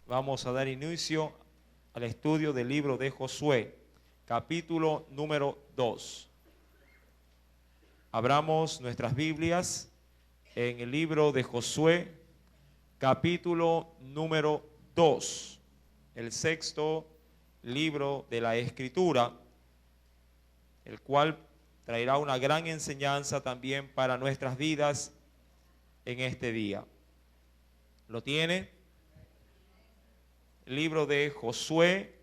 Vamos a dar inicio al estudio del libro de Josué, capítulo número 2. Abramos nuestras Biblias en el libro de Josué, capítulo número 2, el sexto libro de la Escritura, el cual traerá una gran enseñanza también para nuestras vidas en este día. ¿Lo tiene? El libro de Josué,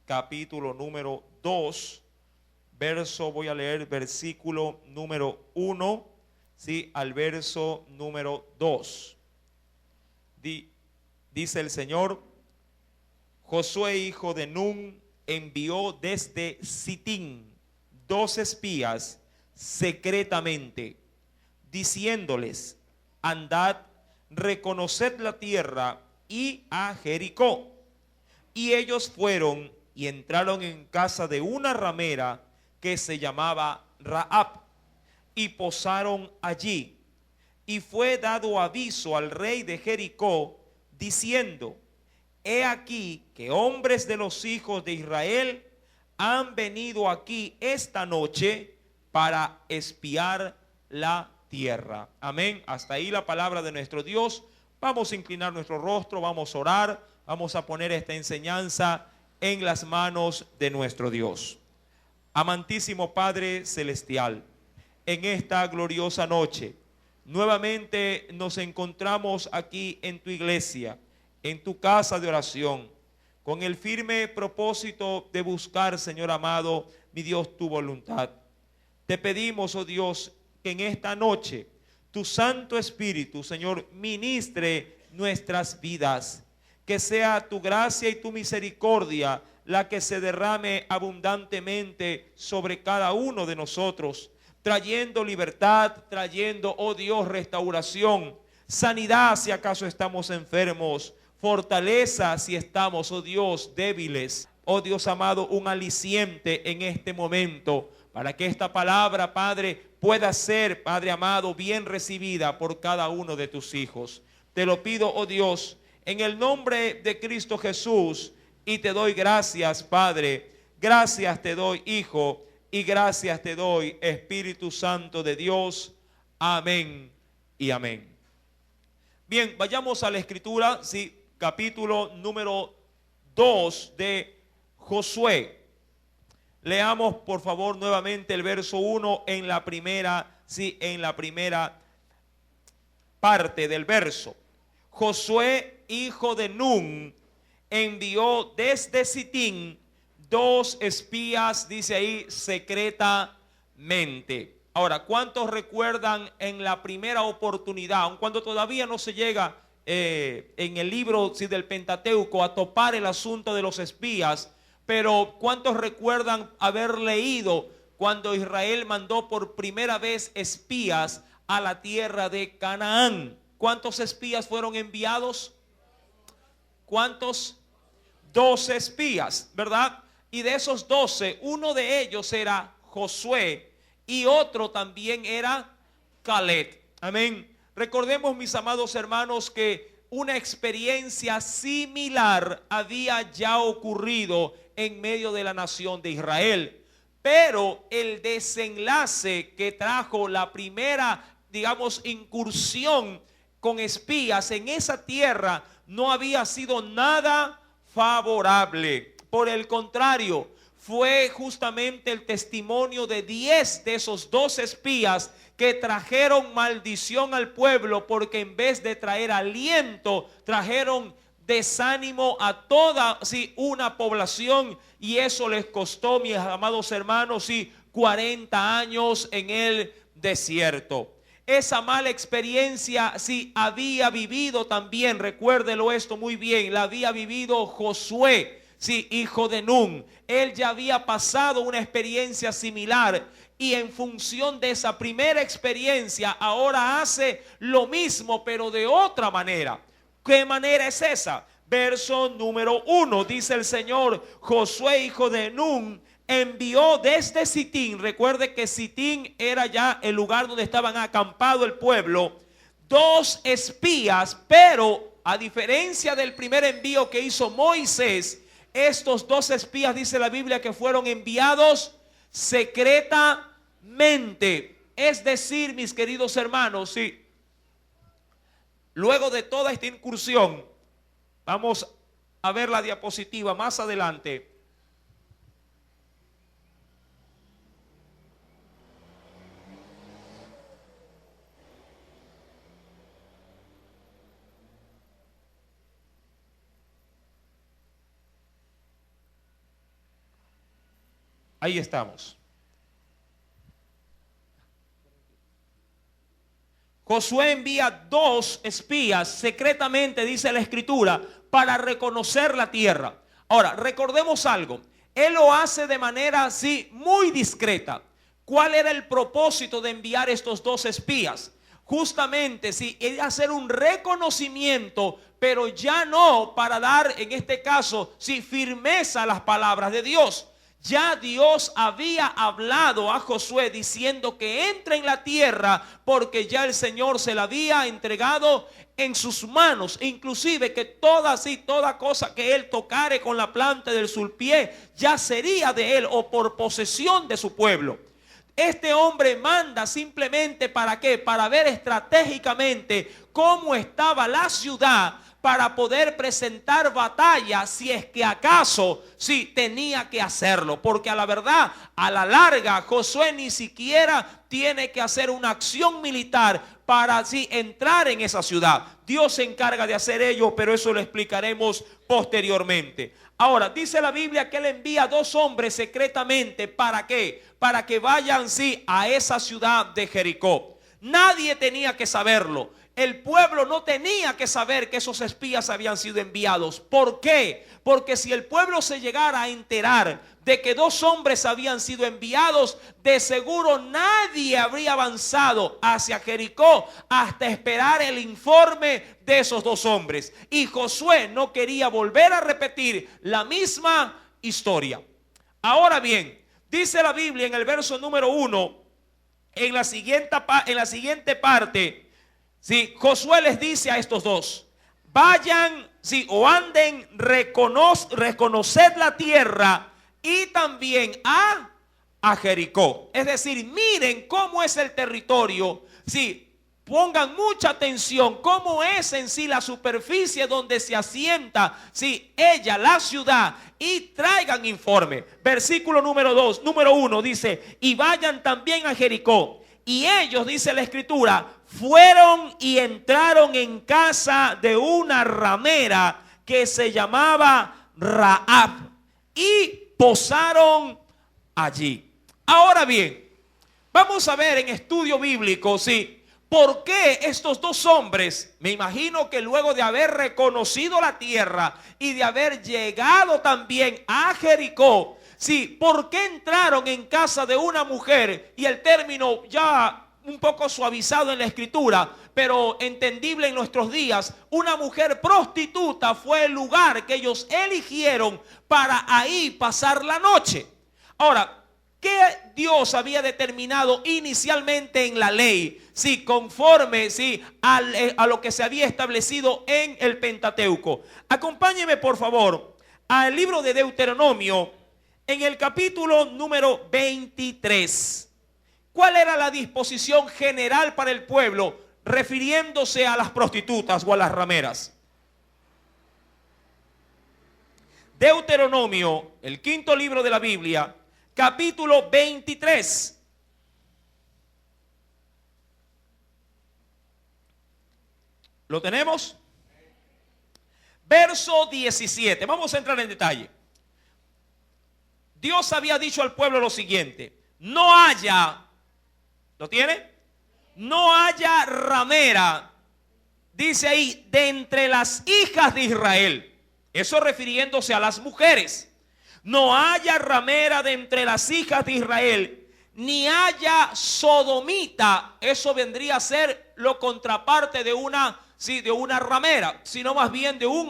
capítulo número 2, voy a leer versículo número 1, ¿sí? Al verso número 2. Dice el Señor: Josué, hijo de Nun, envió desde Sitín 2 espías secretamente, diciéndoles: andad, reconoced la tierra y a Jericó. Y ellos fueron y entraron en casa de una ramera que se llamaba Rahab, y posaron allí. Y fue dado aviso al rey de Jericó, diciendo: he aquí que hombres de los hijos de Israel han venido aquí esta noche para espiar la tierra. Amén. Hasta ahí la palabra de nuestro Dios. Vamos a inclinar nuestro rostro, vamos a orar, vamos a poner esta enseñanza en las manos de nuestro Dios. Amantísimo Padre Celestial, en esta gloriosa noche, nuevamente nos encontramos aquí en tu iglesia, en tu casa de oración, con el firme propósito de buscar, Señor amado, mi Dios, tu voluntad. Te pedimos, oh Dios, que en esta noche tu Santo Espíritu, Señor, ministre nuestras vidas. Que sea tu gracia y tu misericordia la que se derrame abundantemente sobre cada uno de nosotros, trayendo libertad, trayendo, oh Dios, restauración, sanidad si acaso estamos enfermos, fortaleza si estamos, oh Dios, débiles. Oh Dios amado, un aliciente en este momento, para que esta palabra, Padre, pueda ser, Padre amado, bien recibida por cada uno de tus hijos. Te lo pido, oh Dios, en el nombre de Cristo Jesús, y te doy gracias, Padre. Gracias te doy, Hijo, y gracias te doy, Espíritu Santo de Dios. Amén y amén. Bien, vayamos a la Escritura, sí, capítulo número 2 de Josué. Leamos por favor nuevamente el verso 1 en la primera parte del verso. Josué, hijo de Nun, envió desde Sitín 2 espías, dice ahí, secretamente. Ahora, ¿cuántos recuerdan en la primera oportunidad, aun cuando todavía no se llega en el libro del Pentateuco a topar el asunto de los espías? Pero ¿cuántos recuerdan haber leído cuando Israel mandó por primera vez espías a la tierra de Canaán? ¿Cuántos espías fueron enviados? ¿Cuántos? 12 espías, ¿verdad? Y de esos 12, uno de ellos era Josué y otro también era Caleb. Amén. Recordemos, mis amados hermanos, que una experiencia similar había ya ocurrido en medio de la nación de Israel. Pero el desenlace que trajo la primera, digamos, incursión con espías en esa tierra no había sido nada favorable. Por el contrario, fue justamente el testimonio de 10 de esos 12 espías que trajeron maldición al pueblo, porque en vez de traer aliento, trajeron desánimo a toda una población, y eso les costó, mis amados hermanos, 40 años en el desierto. Esa mala experiencia había vivido también, recuérdelo esto muy bien, la había vivido Josué, hijo de Nun. Él ya había pasado una experiencia similar, y en función de esa primera experiencia ahora hace lo mismo, pero de otra manera. ¿Qué manera es esa? Verso número 1, dice el Señor: Josué, hijo de Nun, envió desde Sitín. Recuerde que Sitín era ya el lugar donde estaban acampado el pueblo. 2 espías, pero a diferencia del primer envío que hizo Moisés, estos dos espías, dice la Biblia, que fueron enviados secretamente. Es decir, mis queridos hermanos, sí, luego de toda esta incursión, vamos a ver la diapositiva más adelante. Ahí estamos. Josué envía dos espías secretamente, dice la escritura, para reconocer la tierra. Ahora, recordemos algo. Él lo hace de manera así muy discreta. ¿Cuál era el propósito de enviar estos dos espías? Justamente, sí, hacer un reconocimiento, pero ya no para dar, en este caso, sí, firmeza a las palabras de Dios. Ya Dios había hablado a Josué diciendo que entre en la tierra, porque ya el Señor se la había entregado en sus manos. Inclusive que toda cosa que él tocare con la planta del su pie ya sería de él o por posesión de su pueblo. Este hombre manda simplemente ¿para qué? Para ver estratégicamente cómo estaba la ciudad, para poder presentar batalla si es que acaso sí tenía que hacerlo, porque a la verdad, a la larga, Josué ni siquiera tiene que hacer una acción militar para así entrar en esa ciudad. Dios se encarga de hacer ello, pero eso lo explicaremos posteriormente. Ahora, dice la Biblia que él envía dos hombres secretamente. ¿Para qué? Para que vayan sí a esa ciudad de Jericó. Nadie tenía que saberlo. El pueblo no tenía que saber que esos espías habían sido enviados. ¿Por qué? Porque si el pueblo se llegara a enterar de que dos hombres habían sido enviados, de seguro nadie habría avanzado hacia Jericó hasta esperar el informe de esos dos hombres. Y Josué no quería volver a repetir la misma historia. Ahora bien, dice la Biblia en el verso número 1, en la siguiente parte, sí, Josué les dice a estos dos: vayan, sí, o anden, reconoced la tierra y también a Jericó. Es decir, miren cómo es el territorio. Sí, pongan mucha atención cómo es en sí la superficie donde se asienta, sí, la ciudad, y traigan informe. Versículo número 1 dice: y vayan también a Jericó. Y ellos, dice la escritura, fueron y entraron en casa de una ramera que se llamaba Rahab y posaron allí. Ahora bien, vamos a ver en estudio bíblico, sí, por qué estos dos hombres, me imagino que luego de haber reconocido la tierra y de haber llegado también a Jericó, sí, ¿por qué entraron en casa de una mujer? Y el término ya un poco suavizado en la escritura, pero entendible en nuestros días. Una mujer prostituta fue el lugar que ellos eligieron para ahí pasar la noche. Ahora, ¿qué Dios había determinado inicialmente en la ley? Sí, conforme sí, a lo que se había establecido en el Pentateuco. Acompáñeme por favor al libro de Deuteronomio, en el capítulo número 23. ¿Cuál era la disposición general para el pueblo refiriéndose a las prostitutas o a las rameras? Deuteronomio, el quinto libro de la Biblia, capítulo 23. ¿Lo tenemos? Verso 17. Vamos a entrar en detalle. Dios había dicho al pueblo lo siguiente: no haya, ¿lo tiene? No haya ramera, dice ahí, de entre las hijas de Israel. Eso refiriéndose a las mujeres. No haya ramera de entre las hijas de Israel, ni haya sodomita. Eso vendría a ser lo contraparte de una, sí, de una ramera, sino más bien de un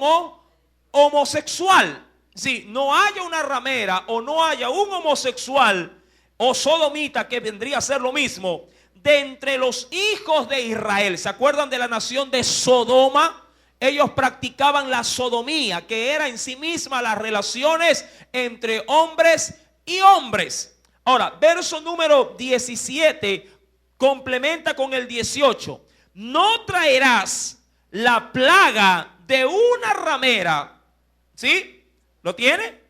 homosexual. Sí, no haya una ramera o no haya un homosexual o sodomita, que vendría a ser lo mismo, de entre los hijos de Israel. ¿Se acuerdan de la nación de Sodoma? ellos practicaban la sodomía, que era en sí misma las relaciones entre hombres y hombres. Ahora, verso número 17 complementa con el 18. No traerás la plaga de una ramera, ¿sí? ¿Lo tiene?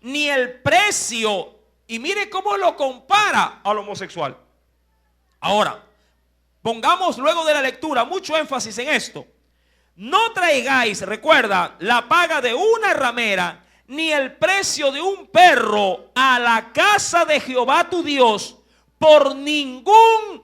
Ni el precio. Y mire cómo lo compara al homosexual. Ahora, pongamos luego de la lectura mucho énfasis en esto. No traigáis, recuerda, la paga de una ramera, ni el precio de un perro a la casa de Jehová tu Dios por ningún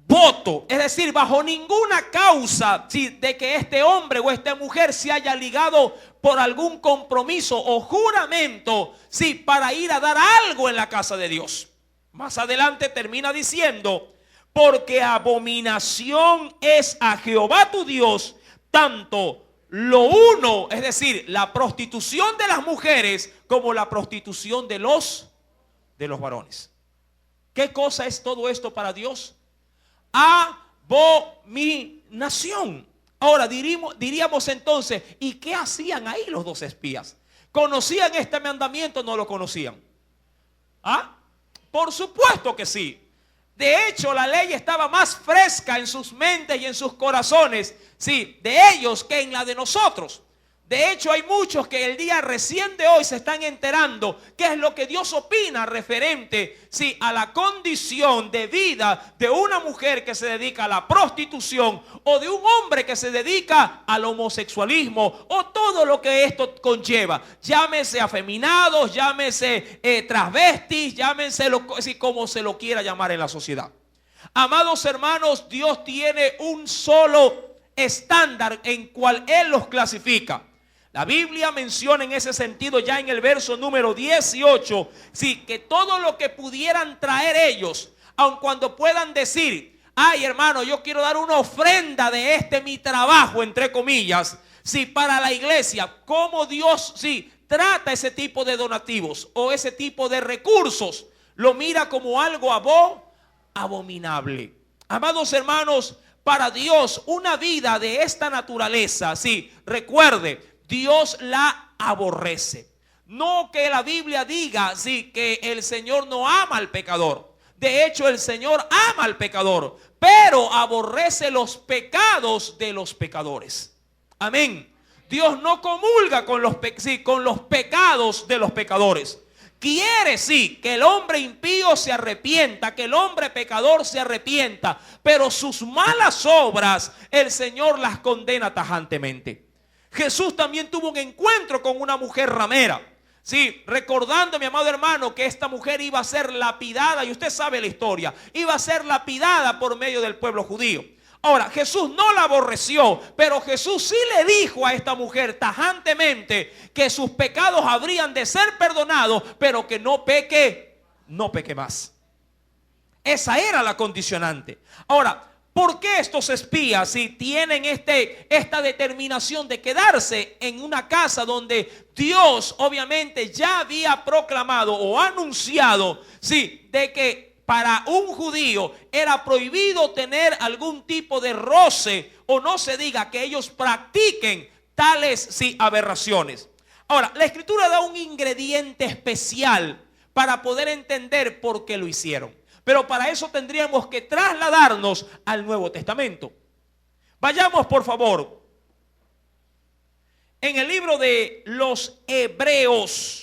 voto, es decir, bajo ninguna causa, ¿sí?, de que este hombre o esta mujer se haya ligado por algún compromiso o juramento, sí, para ir a dar algo en la casa de Dios. Más adelante termina diciendo: porque abominación es a Jehová tu Dios tanto lo uno, es decir, la prostitución de las mujeres, como la prostitución de los varones. ¿Qué cosa es todo esto para Dios? Abominación. Ahora diríamos entonces, ¿y qué hacían ahí los dos espías? ¿Conocían este mandamiento o no lo conocían? ¿Ah? Por supuesto que sí. De hecho, la ley estaba más fresca en sus mentes y en sus corazones, sí, de ellos que en la de nosotros. De hecho, hay muchos que el día recién de hoy se están enterando qué es lo que Dios opina referente, sí, a la condición de vida de una mujer que se dedica a la prostitución, o de un hombre que se dedica al homosexualismo, o todo lo que esto conlleva. Llámese afeminados, llámese transvestis, llámese como se lo quiera llamar en la sociedad. Amados hermanos, Dios tiene un solo estándar en cual Él los clasifica. La Biblia menciona en ese sentido ya en el verso número 18, sí, que todo lo que pudieran traer ellos, aun cuando puedan decir: ay, hermano, yo quiero dar una ofrenda de mi trabajo, entre comillas, sí, para la iglesia, como Dios, sí, trata ese tipo de donativos o ese tipo de recursos, lo mira como algo abominable. Amados hermanos, para Dios una vida de esta naturaleza, sí, recuerde, Dios la aborrece. No que la Biblia diga, sí, que el Señor no ama al pecador. De hecho, el Señor ama al pecador, pero aborrece los pecados de los pecadores. Amén. Dios no comulga con los pecados de los pecadores. Quiere, sí, que el hombre impío se arrepienta, que el hombre pecador se arrepienta, pero sus malas obras el Señor las condena tajantemente. Jesús también tuvo un encuentro con una mujer ramera. Sí, recordando, mi amado hermano, que esta mujer iba a ser lapidada, y usted sabe la historia, iba a ser lapidada por medio del pueblo judío. Ahora, Jesús no la aborreció, pero Jesús sí le dijo a esta mujer tajantemente que sus pecados habrían de ser perdonados, pero que no peque más. Esa era la condicionante. Ahora, ¿por qué estos espías si tienen esta determinación de quedarse en una casa donde Dios obviamente ya había proclamado o anunciado, sí, de que para un judío era prohibido tener algún tipo de roce, o no se diga que ellos practiquen tales, sí, aberraciones? Ahora, la Escritura da un ingrediente especial para poder entender por qué lo hicieron. Pero para eso tendríamos que trasladarnos al Nuevo Testamento. Vayamos, por favor, en el libro de los Hebreos.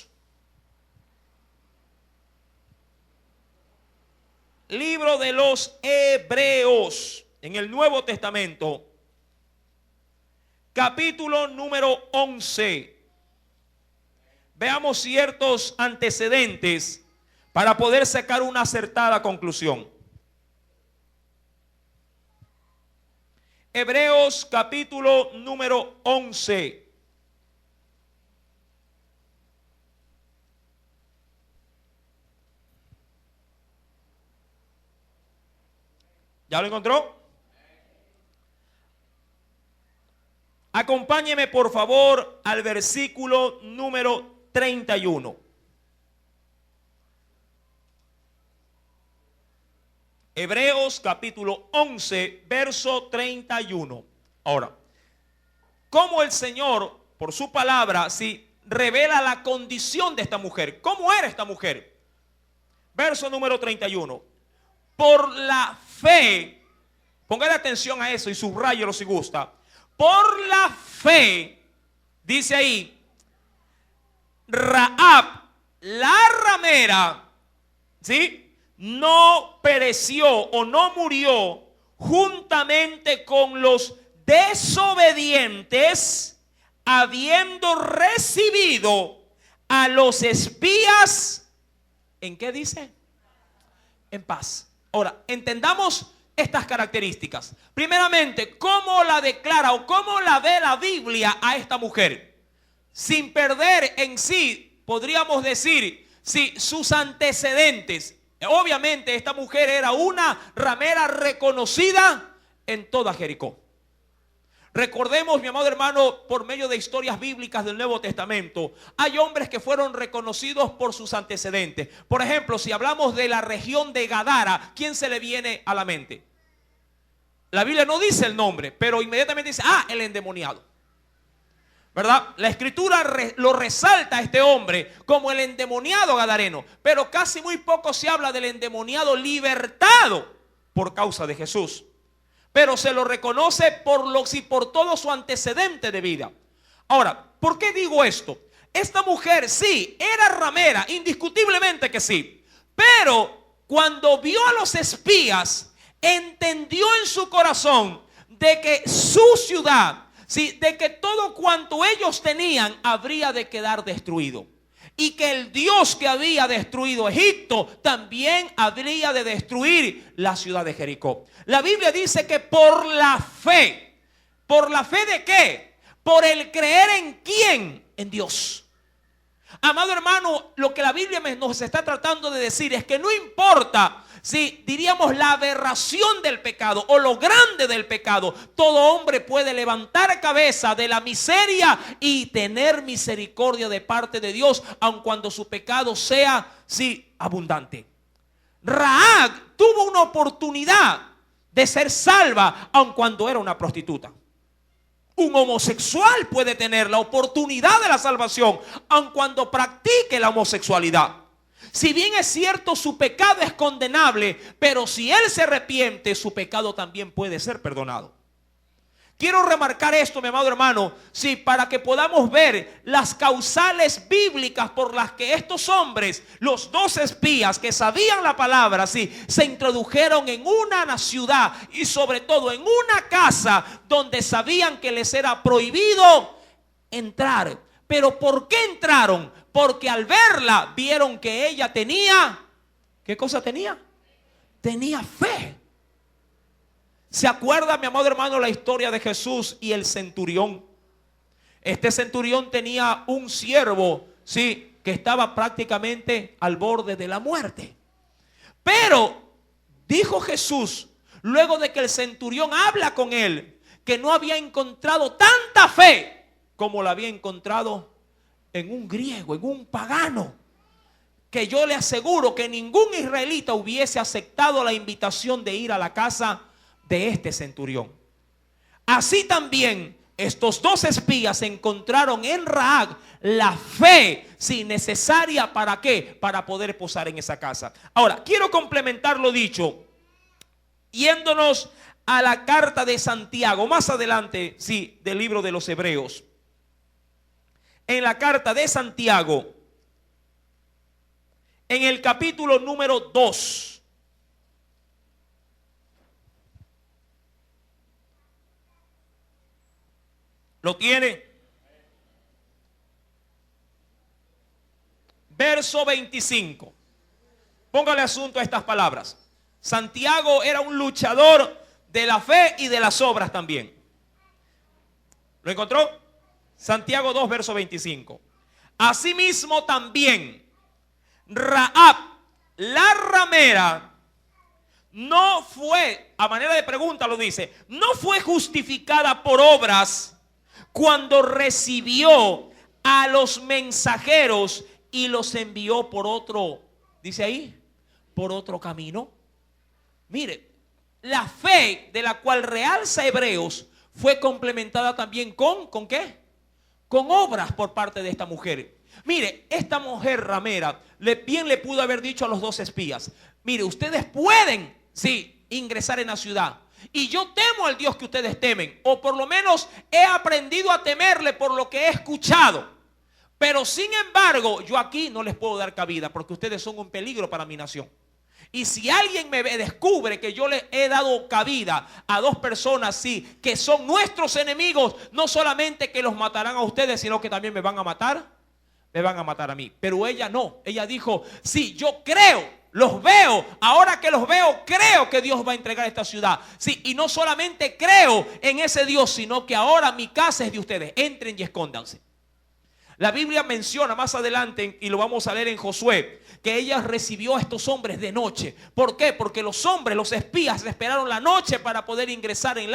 Libro de los Hebreos, en el Nuevo Testamento, capítulo número 11. Veamos ciertos antecedentes para poder sacar una acertada conclusión. Hebreos capítulo número 11. ¿Ya lo encontró? Acompáñeme por favor al versículo número 31. Hebreos capítulo 11, verso 31. Ahora, cómo el Señor, por su palabra, sí, revela la condición de esta mujer. ¿Cómo era esta mujer? Verso número 31. Por la fe, póngale atención a eso y subrayelo si gusta. Por la fe, dice ahí, Rahab, la ramera, ¿sí?, no pereció o no murió juntamente con los desobedientes, habiendo recibido a los espías. ¿En qué dice? En paz. Ahora, entendamos estas características. Primeramente, ¿cómo la declara o cómo la ve la Biblia a esta mujer? Sin perder en sí, podríamos decir, sí, sus antecedentes. Obviamente esta mujer era una ramera reconocida en toda Jericó. Recordemos, mi amado hermano, por medio de historias bíblicas del Nuevo Testamento, hay hombres que fueron reconocidos por sus antecedentes. Por ejemplo, si hablamos de la región de Gadara, ¿quién se le viene a la mente? La Biblia no dice el nombre, pero inmediatamente dice, el endemoniado, ¿verdad? La escritura lo resalta a este hombre como el endemoniado gadareno, pero casi muy poco se habla del endemoniado libertado por causa de Jesús. Pero se lo reconoce por todo su antecedente de vida. Ahora, ¿por qué digo esto? Esta mujer sí, era ramera, indiscutiblemente que sí. Pero cuando vio a los espías, entendió en su corazón de que su ciudad, sí, de que todo cuanto ellos tenían habría de quedar destruido. Y que el Dios que había destruido Egipto también habría de destruir la ciudad de Jericó. La Biblia dice que por la fe. ¿Por la fe de qué? Por el creer en quién, en Dios. Amado hermano, lo que la Biblia nos está tratando de decir es que no importa si diríamos la aberración del pecado o lo grande del pecado, todo hombre puede levantar cabeza de la miseria y tener misericordia de parte de Dios, aun cuando su pecado sea, sí, abundante. Rahab tuvo una oportunidad de ser salva, aun cuando era una prostituta. Un homosexual puede tener la oportunidad de la salvación, aun cuando practique la homosexualidad. Si bien es cierto, su pecado es condenable, pero si él se arrepiente, su pecado también puede ser perdonado. Quiero remarcar esto, mi amado hermano, sí, para que podamos ver las causales bíblicas por las que estos hombres, los dos espías que sabían la palabra, sí, se introdujeron en una ciudad y sobre todo en una casa donde sabían que les era prohibido entrar. Pero ¿por qué entraron? Porque al verla vieron que ella tenía, ¿qué cosa tenía? Tenía fe. ¿Se acuerda, mi amado hermano, la historia de Jesús y el centurión? Este centurión tenía un siervo, sí, que estaba prácticamente al borde de la muerte. Pero dijo Jesús, luego de que el centurión habla con él, que no había encontrado tanta fe como la había encontrado en un griego, en un pagano, que yo le aseguro que ningún israelita hubiese aceptado la invitación de ir a la casa de este centurión. Así también estos dos espías encontraron en Rahab la fe, sí, necesaria para qué, para poder posar en esa casa. Ahora, quiero complementar lo dicho, yéndonos a la carta de Santiago, más adelante, sí, del libro de los Hebreos. En la carta de Santiago, en el capítulo número 2. ¿Lo tiene? Verso 25. Póngale asunto a estas palabras. Santiago era un luchador de la fe y de las obras también. ¿Lo encontró? Santiago 2, verso 25. Asimismo también Rahab, la ramera, no fue, a manera de pregunta lo dice, no fue justificada por obras cuando recibió a los mensajeros y los envió por otro, dice ahí, por otro camino. Mire, la fe de la cual realza Hebreos fue complementada también ¿con qué? Con obras por parte de esta mujer. Mire, esta mujer ramera bien le pudo haber dicho a los dos espías: mire, ustedes pueden, sí, ingresar en la ciudad, y yo temo al Dios que ustedes temen, o por lo menos he aprendido a temerle por lo que he escuchado, pero sin embargo yo aquí no les puedo dar cabida porque ustedes son un peligro para mi nación. Y si alguien me descubre que yo le he dado cabida a dos personas, sí, que son nuestros enemigos, no solamente que los matarán a ustedes, sino que también me van a matar a mí. Pero ella no, ella dijo: sí, yo creo, los veo, ahora que los veo, creo que Dios va a entregar esta ciudad. Sí, y no solamente creo en ese Dios, sino que ahora mi casa es de ustedes, entren y escóndanse. La Biblia menciona más adelante, y lo vamos a leer en Josué, que ella recibió a estos hombres de noche. ¿Por qué? Porque los hombres, los espías, esperaron la noche para poder ingresar en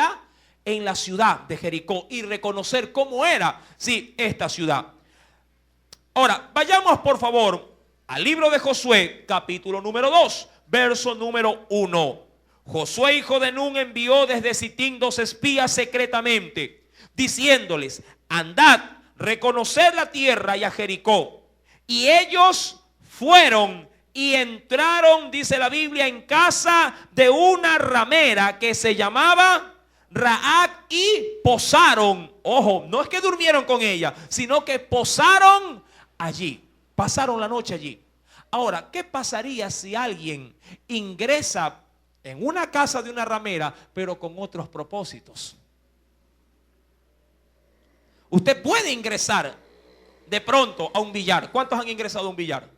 la ciudad de Jericó y reconocer cómo era, sí, esta ciudad. Ahora, vayamos por favor al libro de Josué, capítulo número 2, verso número 1. Josué, hijo de Nun, envió desde Sitín 2 espías secretamente, diciéndoles: andad, reconocer la tierra y a Jericó. Y ellos fueron y entraron, dice la Biblia, en casa de una ramera que se llamaba Raab, y posaron. Ojo, no es que durmieron con ella, sino que posaron allí, pasaron la noche allí. Ahora, ¿qué pasaría si alguien ingresa en una casa de una ramera, pero con otros propósitos? Usted puede ingresar de pronto a un billar. ¿Cuántos han ingresado a un billar?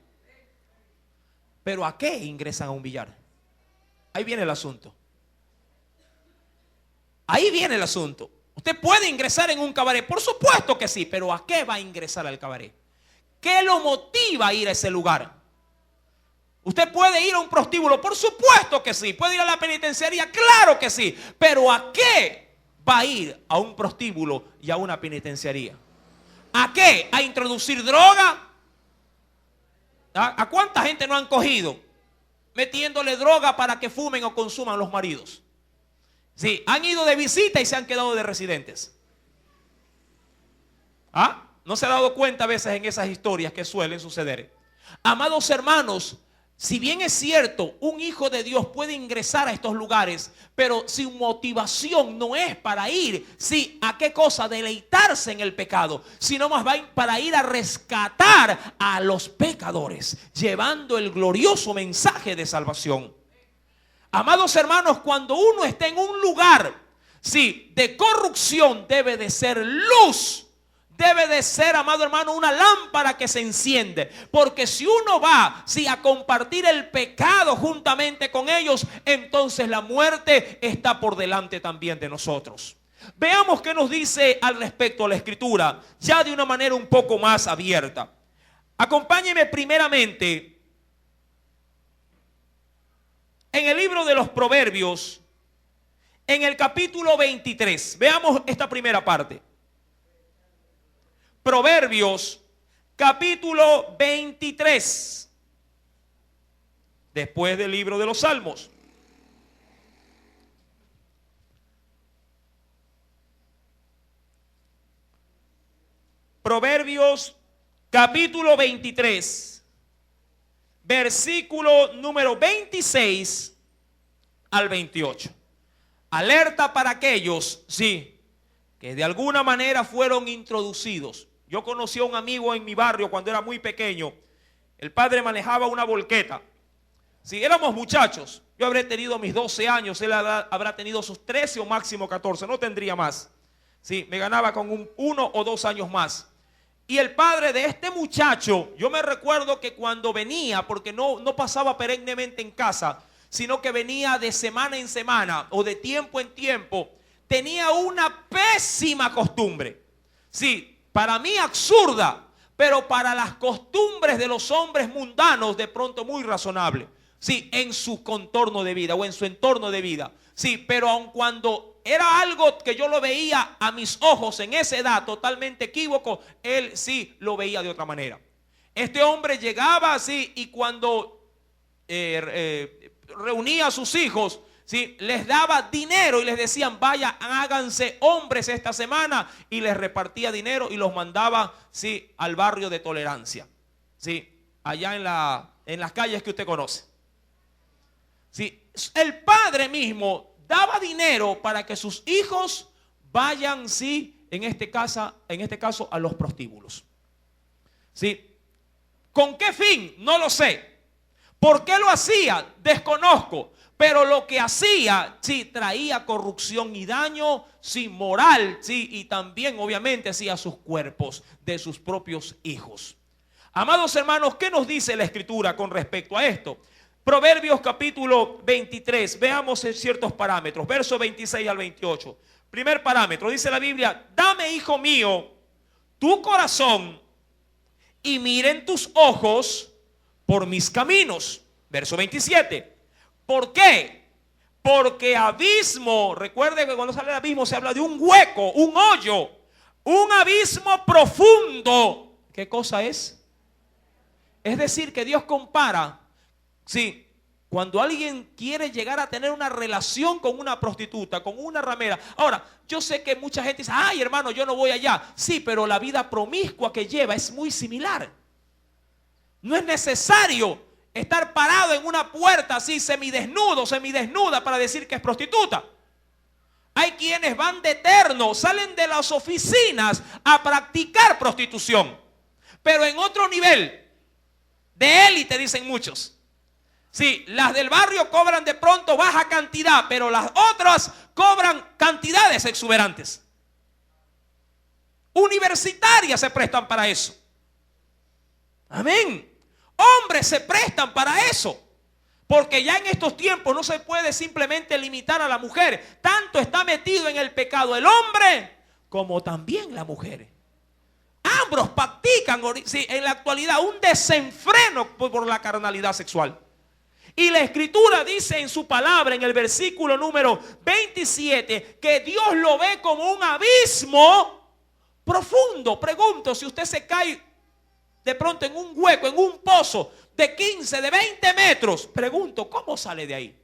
¿Pero a qué ingresan a un billar? Ahí viene el asunto. Ahí viene el asunto. Usted puede ingresar en un cabaret, por supuesto que sí, pero ¿a qué va a ingresar al cabaret? ¿Qué lo motiva a ir a ese lugar? Usted puede ir a un prostíbulo, por supuesto que sí. Puede ir a la penitenciaría, claro que sí. Pero ¿a qué va a ir a un prostíbulo y a una penitenciaría? ¿A qué? ¿A introducir droga? ¿A cuánta gente no han cogido metiéndole droga para que fumen o consuman los maridos? Sí, han ido de visita y se han quedado de residentes. ¿No se ha dado cuenta a veces en esas historias que suelen suceder? Amados hermanos, si bien es cierto, un hijo de Dios puede ingresar a estos lugares, pero su motivación no es para ir, sí, ¿a qué cosa? Deleitarse en el pecado, sino más bien para ir a rescatar a los pecadores, llevando el glorioso mensaje de salvación. Amados hermanos, cuando uno está en un lugar, sí, de corrupción, debe de ser luz. Debe de ser, amado hermano, una lámpara que se enciende. Porque si uno va, sí, a compartir el pecado juntamente con ellos, entonces la muerte está por delante también de nosotros. Veamos qué nos dice al respecto a la Escritura, ya de una manera un poco más abierta. Acompáñeme primeramente en el libro de los Proverbios, en el capítulo 23. Veamos esta primera parte. Proverbios capítulo 23, después del libro de los Salmos. Proverbios capítulo 23, versículo número 26 al 28. Alerta para aquellos, sí, que de alguna manera fueron introducidos. Yo conocí a un amigo en mi barrio cuando era muy pequeño. El padre manejaba una volqueta. Si éramos muchachos, yo habré tenido mis 12 años, él habrá tenido sus 13 o máximo 14, no tendría más. Sí, me ganaba con 1 o 2 años más. Y el padre de este muchacho, yo me recuerdo que cuando venía, porque no pasaba perennemente en casa, sino que venía de semana en semana o de tiempo en tiempo, tenía una pésima costumbre. Sí, para mí absurda, pero para las costumbres de los hombres mundanos de pronto muy razonable. Sí, en su contorno de vida o en su entorno de vida. Sí, pero aun cuando era algo que yo lo veía a mis ojos en esa edad totalmente equívoco, él sí lo veía de otra manera. Este hombre llegaba así y cuando reunía a sus hijos, ¿sí?, les daba dinero y les decían, vaya, háganse hombres esta semana, y les repartía dinero y los mandaba, ¿sí?, al barrio de Tolerancia, ¿sí?, allá en las calles que usted conoce. ¿Sí? El padre mismo daba dinero para que sus hijos vayan, ¿sí?, en este caso a los prostíbulos. ¿Sí? ¿Con qué fin? No lo sé. ¿Por qué lo hacía? Desconozco. Pero lo que hacía, sí, traía corrupción y daño, sí, moral, sí, y también obviamente sí a sus cuerpos de sus propios hijos. Amados hermanos, ¿qué nos dice la Escritura con respecto a esto? Proverbios capítulo 23, veamos ciertos parámetros, versos 26 al 28. Primer parámetro, dice la Biblia, dame, hijo mío, tu corazón y miren tus ojos por mis caminos. Verso 27. ¿Por qué? Porque abismo, recuerde que cuando sale el abismo se habla de un hueco, un hoyo, un abismo profundo. ¿Qué cosa es? Es decir, que Dios compara, sí, cuando alguien quiere llegar a tener una relación con una prostituta, con una ramera. Ahora, yo sé que mucha gente dice, ay hermano, yo no voy allá. Sí, pero la vida promiscua que lleva es muy similar. No es necesario estar parado en una puerta así semidesnudo, semidesnuda para decir que es prostituta. Hay quienes van de eterno, salen de las oficinas a practicar prostitución, pero en otro nivel, de élite, dicen muchos. Sí, las del barrio cobran de pronto baja cantidad, pero las otras cobran cantidades exuberantes. Universitarias se prestan para eso. Amén. Hombres se prestan para eso. Porque ya en estos tiempos no se puede simplemente limitar a la mujer. Tanto está metido en el pecado el hombre como también la mujer. Ambos practican en la actualidad un desenfreno por la carnalidad sexual. Y la Escritura dice en su palabra, en el versículo número 27, que Dios lo ve como un abismo profundo. Pregunto, si usted se cae de pronto en un hueco, en un pozo de 15, de 20 metros, pregunto, ¿cómo sale de ahí?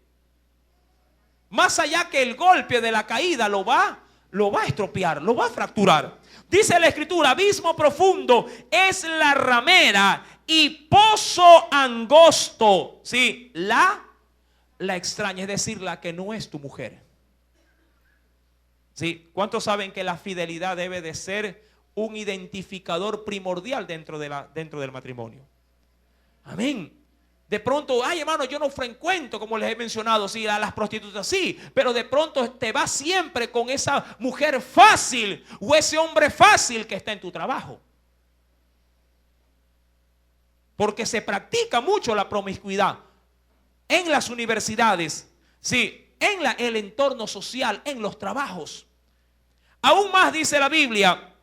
Más allá que el golpe de la caída lo va a estropear, lo va a fracturar. Dice la Escritura, abismo profundo es la ramera y pozo angosto, sí, la extraña, es decir, la que no es tu mujer. Sí, ¿cuántos saben que la fidelidad debe de ser un identificador primordial dentro del matrimonio? Amén. De pronto, ay hermano, yo no frecuento, como les he mencionado, sí, a las prostitutas, sí, pero de pronto te vas siempre con esa mujer fácil o ese hombre fácil que está en tu trabajo. Porque se practica mucho la promiscuidad en las universidades, sí, en el entorno social, en los trabajos. Aún más dice la Biblia,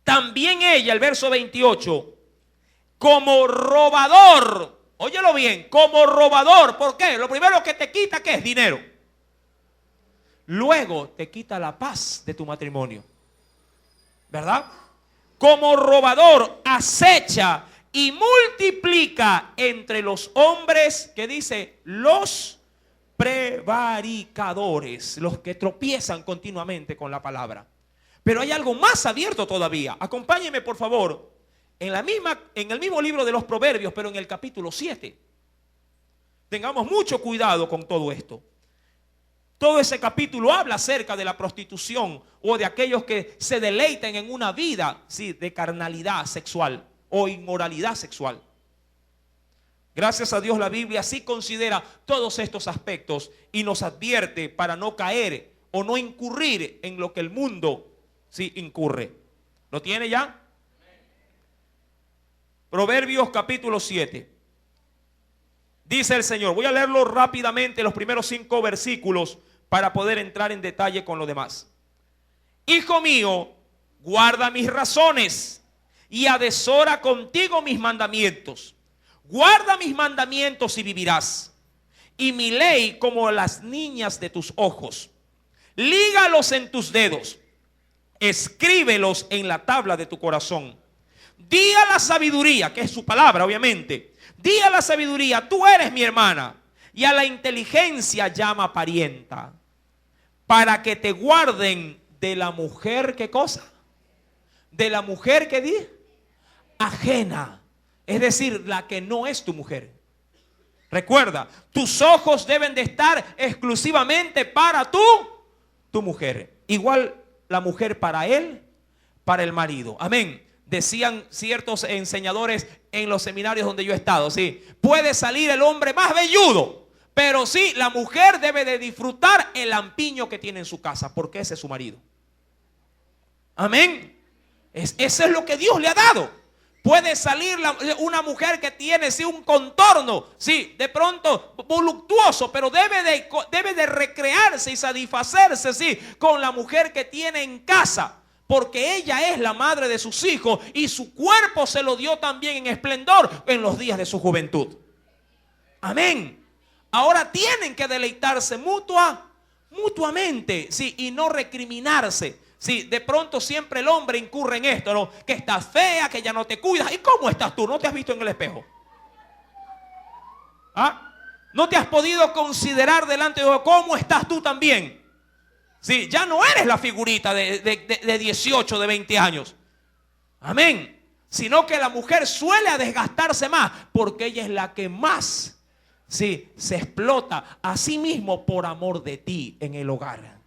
también ella, el verso 28, como robador, óyelo bien, como robador. ¿Por qué? Lo primero que te quita, ¿qué es? Dinero. Luego te quita la paz de tu matrimonio, ¿verdad? Como robador acecha y multiplica entre los hombres, ¿qué dice? Los prevaricadores, los que tropiezan continuamente con la palabra. Pero hay algo más abierto todavía. Acompáñenme por favor en el mismo libro de los Proverbios, pero en el capítulo 7. Tengamos mucho cuidado con todo esto. Todo ese capítulo habla acerca de la prostitución o de aquellos que se deleitan en una vida, sí, de carnalidad sexual o inmoralidad sexual. Gracias a Dios la Biblia sí considera todos estos aspectos y nos advierte para no caer o no incurrir en lo que el mundo sí incurre. ¿Lo tiene ya? Proverbios capítulo 7. Dice el Señor, voy a leerlo rápidamente los primeros 5 versículos para poder entrar en detalle con lo demás. Hijo mío, guarda mis razones y adesora contigo mis mandamientos. Guarda mis mandamientos y vivirás, y mi ley como las niñas de tus ojos. Lígalos en tus dedos, escríbelos en la tabla de tu corazón. Di a la sabiduría, que es su palabra obviamente, di a la sabiduría, tú eres mi hermana, y a la inteligencia llama parienta, para que te guarden de la mujer, ¿qué cosa? De la mujer que dice ajena, es decir, la que no es tu mujer. Recuerda, tus ojos deben de estar exclusivamente para tu mujer. Igual la mujer para él, para el marido. Amén. Decían ciertos enseñadores en los seminarios donde yo he estado, sí, puede salir el hombre más velludo, pero sí, la mujer debe de disfrutar el lampiño que tiene en su casa, porque ese es su marido. Amén. Eso es lo que Dios le ha dado. Puede salir una mujer que tiene sí un contorno, sí, de pronto voluptuoso, pero debe de recrearse y satisfacerse, sí, con la mujer que tiene en casa, porque ella es la madre de sus hijos y su cuerpo se lo dio también en esplendor en los días de su juventud. Amén. Ahora tienen que deleitarse mutuamente, sí, y no recriminarse. Sí, de pronto siempre el hombre incurre en esto, ¿no? Que estás fea, que ya no te cuidas. ¿Y cómo estás tú? ¿No te has visto en el espejo? ¿Ah? ¿No te has podido considerar delante de Dios cómo estás tú también? Sí, ya no eres la figurita de 18, de 20 años. Amén. Sino que la mujer suele desgastarse más porque ella es la que más, sí, se explota a sí mismo por amor de ti en el hogar.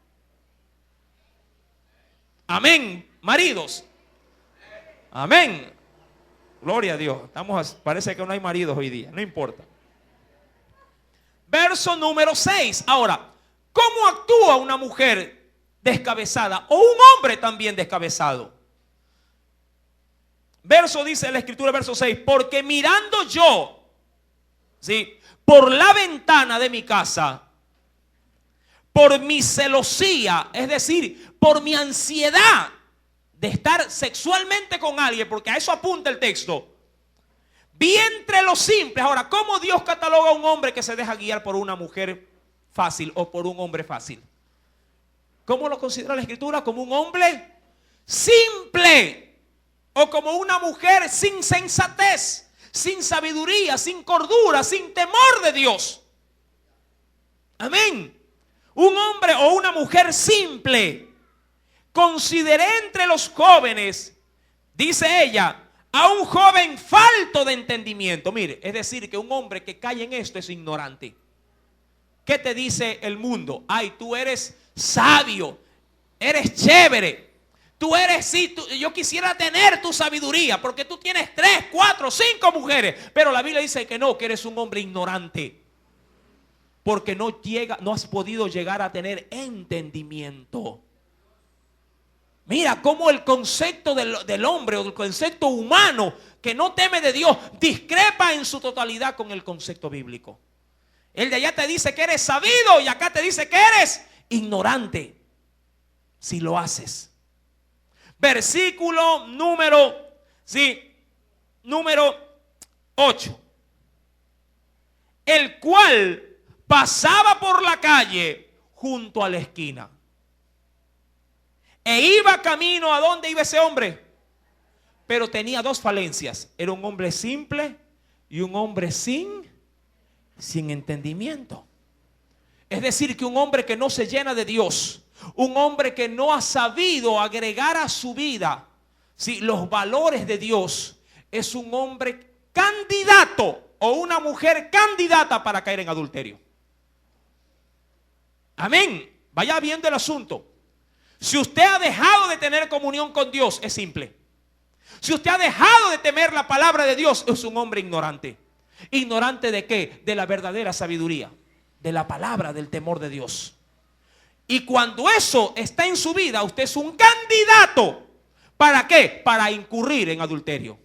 Amén, maridos. Amén. Gloria a Dios. Parece que no hay maridos hoy día, no importa. Verso número 6. Ahora, ¿cómo actúa una mujer descabezada o un hombre también descabezado? Verso dice la escritura, verso 6. Porque mirando yo, ¿sí?, por la ventana de mi casa, por mi celosía, es decir, por mi ansiedad de estar sexualmente con alguien, porque a eso apunta el texto, vi entre los simples. Ahora, ¿cómo Dios cataloga a un hombre que se deja guiar por una mujer fácil o por un hombre fácil? ¿Cómo lo considera la escritura? Como un hombre simple o como una mujer sin sensatez, sin sabiduría, sin cordura, sin temor de Dios. Amén. Un hombre o una mujer simple. Consideré entre los jóvenes, dice ella, a un joven falto de entendimiento. Mire, es decir, que un hombre que cae en esto es ignorante. ¿Qué te dice el mundo? Ay, tú eres sabio, eres chévere. Tú eres, sí, yo quisiera tener tu sabiduría, porque tú tienes 3, 4, 5 mujeres. Pero la Biblia dice que no, que eres un hombre ignorante. Porque no has podido llegar a tener entendimiento. Mira cómo el concepto del hombre o el concepto humano que no teme de Dios discrepa en su totalidad con el concepto bíblico. El de allá te dice que eres sabido y acá te dice que eres ignorante si lo haces. Versículo número 8. El cual pasaba por la calle junto a la esquina. E iba camino. ¿A dónde iba ese hombre? Pero tenía dos falencias. Era un hombre simple y un hombre sin entendimiento. Es decir, que un hombre que no se llena de Dios, un hombre que no ha sabido agregar a su vida, ¿sí?, los valores de Dios, es un hombre candidato o una mujer candidata para caer en adulterio. Amén. Vaya viendo el asunto. Si usted ha dejado de tener comunión con Dios, es simple. Si usted ha dejado de temer la palabra de Dios, es un hombre ignorante. ¿Ignorante de qué? De la verdadera sabiduría, de la palabra, del temor de Dios. Y cuando eso está en su vida, usted es un candidato. ¿Para qué? Para incurrir en adulterio.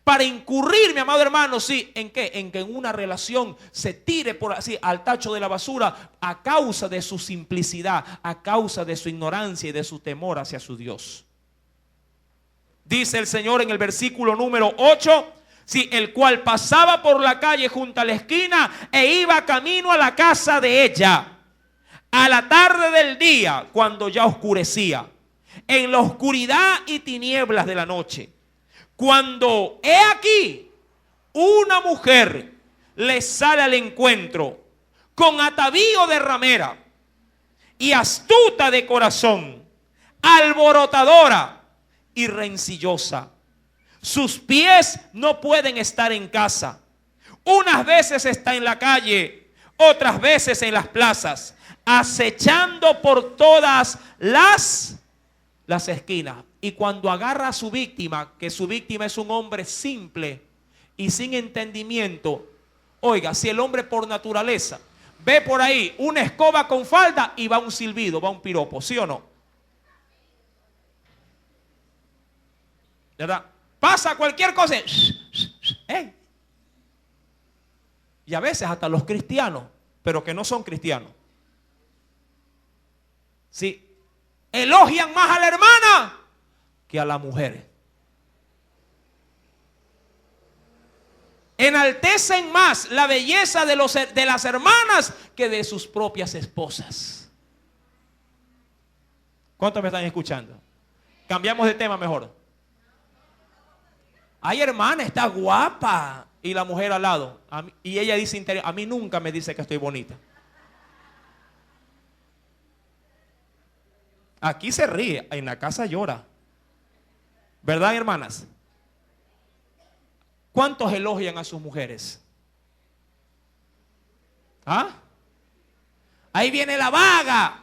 Para incurrir, mi amado hermano, sí, ¿en qué? En que en una relación se tire por así al tacho de la basura a causa de su simplicidad, a causa de su ignorancia y de su temor hacia su Dios. Dice el Señor en el versículo número 8, sí, el cual pasaba por la calle junto a la esquina e iba camino a la casa de ella a la tarde del día, cuando ya oscurecía, en la oscuridad y tinieblas de la noche. Cuando he aquí una mujer le sale al encuentro con atavío de ramera y astuta de corazón, alborotadora y rencillosa. Sus pies no pueden estar en casa. Unas veces está en la calle, otras veces en las plazas, acechando por todas las esquinas. Y cuando agarra a su víctima, que su víctima es un hombre simple y sin entendimiento, oiga, si el hombre por naturaleza ve por ahí una escoba con falda y va un silbido, va un piropo, ¿sí o no? ¿Verdad? Pasa cualquier cosa. ¡Hey! Y a veces hasta los cristianos, pero que no son cristianos, sí, elogian más a la hermana que a la mujer. Enaltecen más la belleza de las hermanas que de sus propias esposas. ¿Cuántos me están escuchando? Cambiamos de tema mejor. Ay, hermana, está guapa. Y la mujer al lado. Y ella dice interior, a mí nunca me dice que estoy bonita. Aquí se ríe, en la casa llora. ¿Verdad, hermanas? ¿Cuántos elogian a sus mujeres? ¿Ah? Ahí viene la vaga.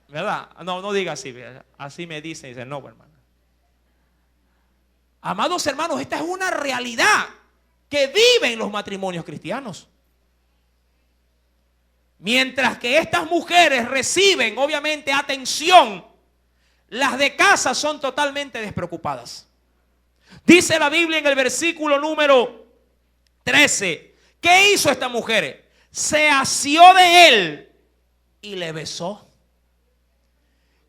¿Verdad? No diga así. Así me dice. Dice, no, hermano. Amados hermanos, esta es una realidad que viven los matrimonios cristianos. Mientras que estas mujeres reciben, obviamente, atención, las de casa son totalmente despreocupadas. Dice la Biblia en el versículo número 13. ¿Qué hizo esta mujer? Se asió de él y le besó.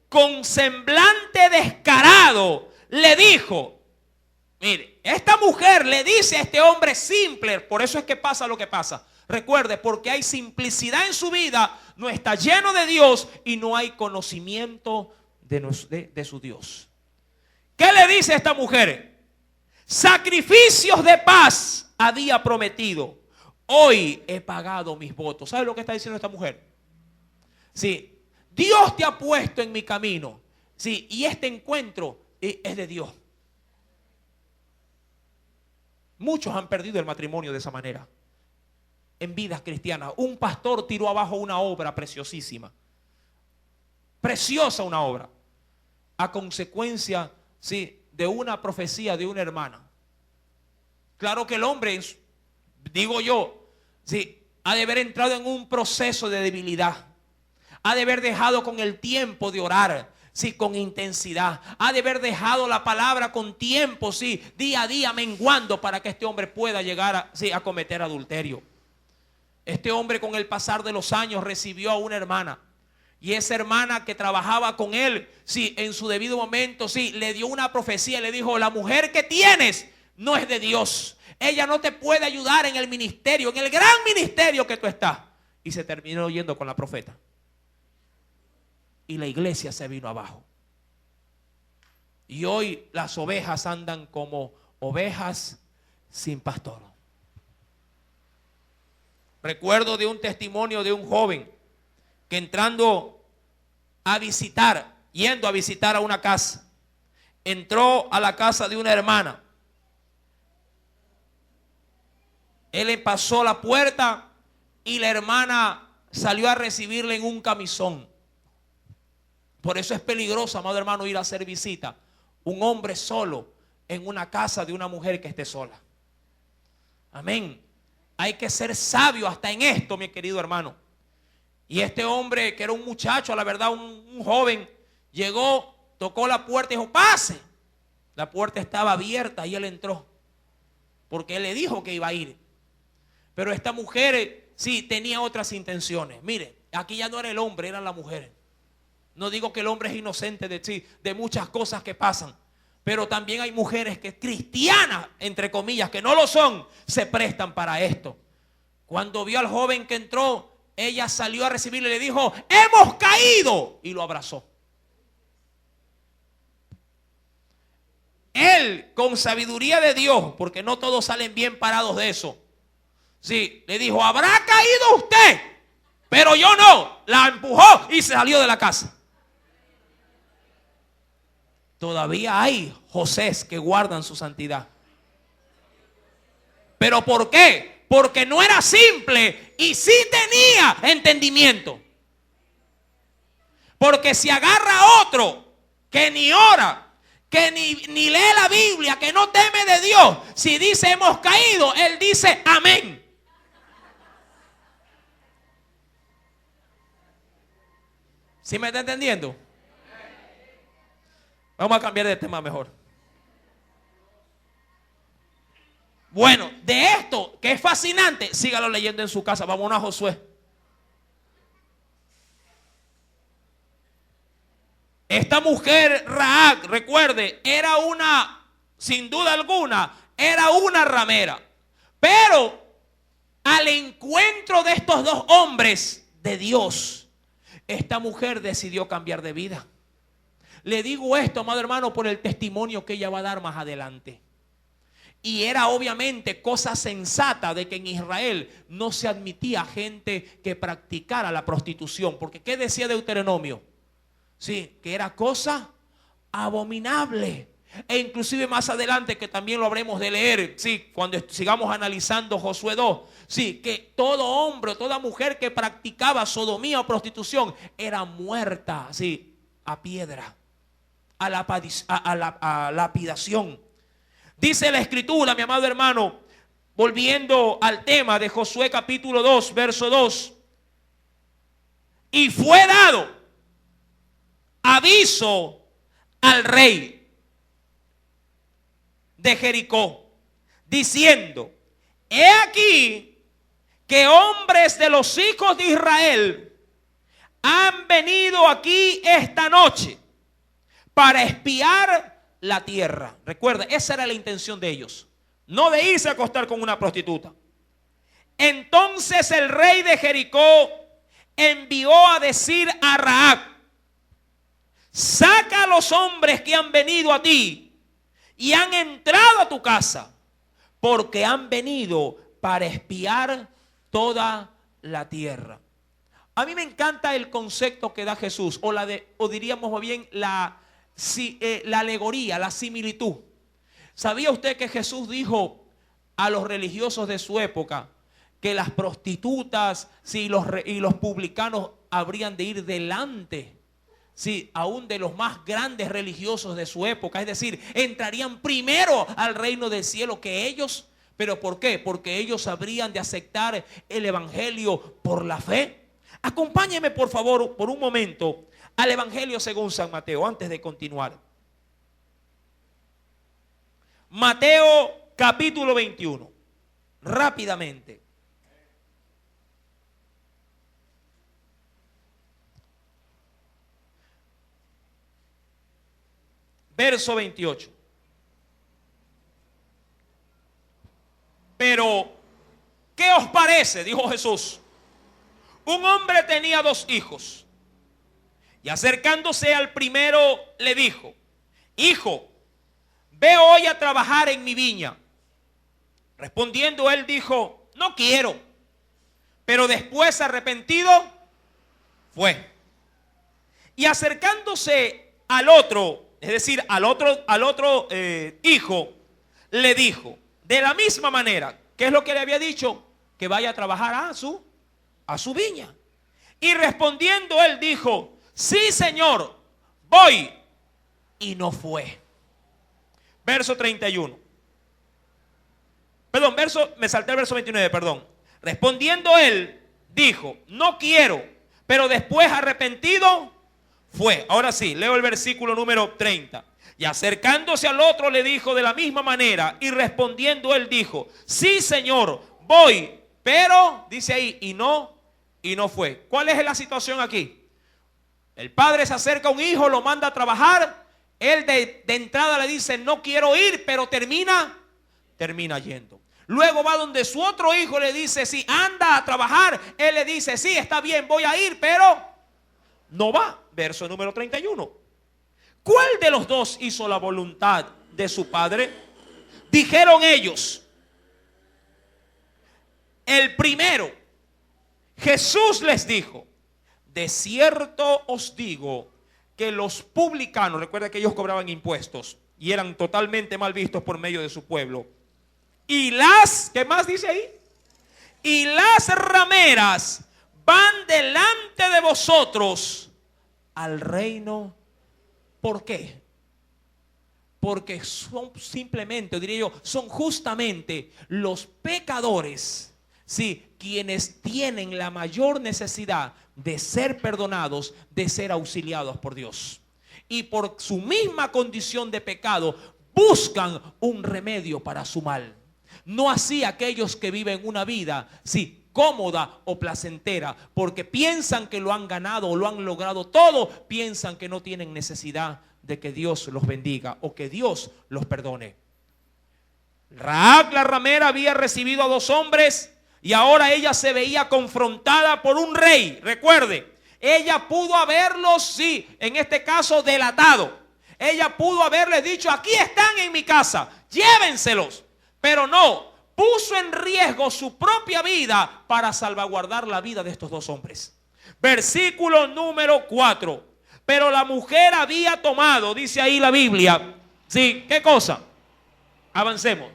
Con semblante descarado le dijo, mire, esta mujer le dice a este hombre simple, por eso es que pasa lo que pasa. Recuerde, porque hay simplicidad en su vida, no está lleno de Dios y no hay conocimiento de su Dios. ¿Qué le dice a esta mujer? Sacrificios de paz había prometido. Hoy he pagado mis votos. ¿Sabe lo que está diciendo esta mujer? Sí, Dios te ha puesto en mi camino. Sí, y este encuentro es de Dios. Muchos han perdido el matrimonio de esa manera. En vidas cristianas. Un pastor tiró abajo una obra preciosísima. Preciosa una obra. A consecuencia, sí, de una profecía de una hermana. Claro que el hombre, digo yo, sí, ha de haber entrado en un proceso de debilidad. Ha de haber dejado con el tiempo de orar, sí, con intensidad. Ha de haber dejado la palabra con tiempo, sí, día a día menguando para que este hombre pueda llegar a cometer adulterio. Este hombre con el pasar de los años recibió a una hermana. Y esa hermana que trabajaba con él, sí, en su debido momento, sí, le dio una profecía. Le dijo, la mujer que tienes no es de Dios. Ella no te puede ayudar en el ministerio, en el gran ministerio que tú estás. Y se terminó yendo con la profeta. Y la iglesia se vino abajo. Y hoy las ovejas andan como ovejas sin pastor. Recuerdo de un testimonio de un joven que yendo a visitar a una casa, entró a la casa de una hermana. Él le pasó la puerta y la hermana salió a recibirle en un camisón. Por eso es peligroso, amado hermano, ir a hacer visita. Un hombre solo en una casa de una mujer que esté sola. Amén. Hay que ser sabio hasta en esto, mi querido hermano. Y este hombre, que era un muchacho, a la verdad, un joven, llegó, tocó la puerta y dijo, pase. La puerta estaba abierta y él entró. Porque él le dijo que iba a ir. Pero esta mujer, sí, tenía otras intenciones. Mire, aquí ya no era el hombre, eran las mujeres. No digo que el hombre es inocente de muchas cosas que pasan. Pero también hay mujeres que cristianas, entre comillas, que no lo son, se prestan para esto. Cuando vio al joven que entró, ella salió a recibirle y le dijo, hemos caído. Y lo abrazó. Él, con sabiduría de Dios, porque no todos salen bien parados de eso, Sí, le dijo, habrá caído usted, pero yo no. La empujó y se salió de la casa. Todavía hay Josés que guardan su santidad. ¿Pero por qué? Porque no era simple y sí tenía entendimiento. Porque si agarra a otro que ni ora, que ni lee la Biblia, que no teme de Dios, si dice hemos caído, él dice amén. ¿Sí me está entendiendo? Vamos a cambiar de tema mejor. Bueno, de esto que es fascinante, sígalo leyendo en su casa. Vamos a Josué. Esta mujer Rahab, recuerde, era una, sin duda alguna, era una ramera. Pero al encuentro de estos dos hombres de Dios, esta mujer decidió cambiar de vida. Le digo esto, amado hermano, por el testimonio que ella va a dar más adelante. Y era obviamente cosa sensata de que en Israel no se admitía gente que practicara la prostitución. Porque ¿qué decía Deuteronomio? Sí, que era cosa abominable. E inclusive más adelante, que también lo habremos de leer, sí, cuando sigamos analizando Josué 2, sí, que todo hombre o toda mujer que practicaba sodomía o prostitución era muerta, sí, a piedra, a lapidación. Dice la escritura, mi amado hermano, volviendo al tema de Josué capítulo 2, verso 2. Y fue dado aviso al rey de Jericó, diciendo: he aquí que hombres de los hijos de Israel han venido aquí esta noche para espiar la tierra. Recuerda, esa era la intención de ellos, no de irse a acostar con una prostituta. Entonces el rey de Jericó envió a decir a Rahab: saca a los hombres que han venido a ti y han entrado a tu casa, porque han venido para espiar toda la tierra. A mí me encanta el concepto que da Jesús, o diríamos más bien la alegoría, la similitud. ¿Sabía usted que Jesús dijo a los religiosos de su época que las prostitutas, sí, y los publicanos habrían de ir delante, sí, aún de los más grandes religiosos de su época? Es decir, entrarían primero al reino del cielo que ellos. ¿Pero por qué? Porque ellos habrían de aceptar el evangelio por la fe. Acompáñeme por favor por un momento al evangelio según San Mateo, antes de continuar. Mateo capítulo 21. Rápidamente. Verso 28. Pero, ¿qué os parece? Dijo Jesús. Un hombre tenía 2 hijos. Y acercándose al primero le dijo: hijo, ve hoy a trabajar en mi viña. Respondiendo él dijo: no quiero. Pero después, arrepentido, fue. Y acercándose al otro, es decir, al otro hijo, le dijo de la misma manera. ¿Qué es lo que le había dicho? Que vaya a trabajar a su viña. Y respondiendo él dijo: sí, Señor, voy. Y no fue. Verso 31. Perdón, me salté el verso 29, perdón. Respondiendo él, dijo: no quiero. Pero después, arrepentido, fue. Ahora sí, leo el versículo número 30. Y acercándose al otro le dijo de la misma manera. Y respondiendo él dijo: sí, Señor, voy. Pero, dice ahí, y no fue. ¿Cuál es la situación aquí? El padre se acerca a un hijo, lo manda a trabajar. Él de entrada le dice: no quiero ir, pero termina yendo. Luego va donde su otro hijo, le dice: sí, anda a trabajar. Él le dice: sí, está bien, voy a ir, pero no va. Verso número 31. ¿Cuál de los dos hizo la voluntad de su padre? Dijeron ellos: El primero, Jesús les dijo: de cierto os digo que los publicanos, recuerda que ellos cobraban impuestos y eran totalmente mal vistos por medio de su pueblo, y las, ¿qué más dice ahí? Y las rameras van delante de vosotros al reino. ¿Por qué? Porque son simplemente, o diría yo, son justamente los pecadores, sí, quienes tienen la mayor necesidad de ser perdonados, de ser auxiliados por Dios. Y por su misma condición de pecado, buscan un remedio para su mal. No así aquellos que viven una vida, sí, cómoda o placentera, porque piensan que lo han ganado o lo han logrado todo, piensan que no tienen necesidad de que Dios los bendiga o que Dios los perdone. Rahab la ramera había recibido a 2 hombres y ahora ella se veía confrontada por un rey. Recuerde, ella pudo haberlos, sí, en este caso delatado. Ella pudo haberles dicho: aquí están en mi casa, llévenselos. Pero no, puso en riesgo su propia vida para salvaguardar la vida de estos 2 hombres. Versículo número 4. Pero la mujer había tomado, dice ahí la Biblia, sí, ¿qué cosa? Avancemos.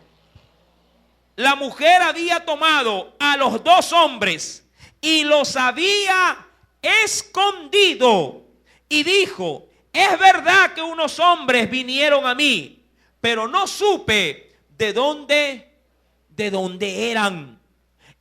La mujer había tomado a los 2 hombres y los había escondido y dijo: es verdad que unos hombres vinieron a mí, pero no supe de dónde eran.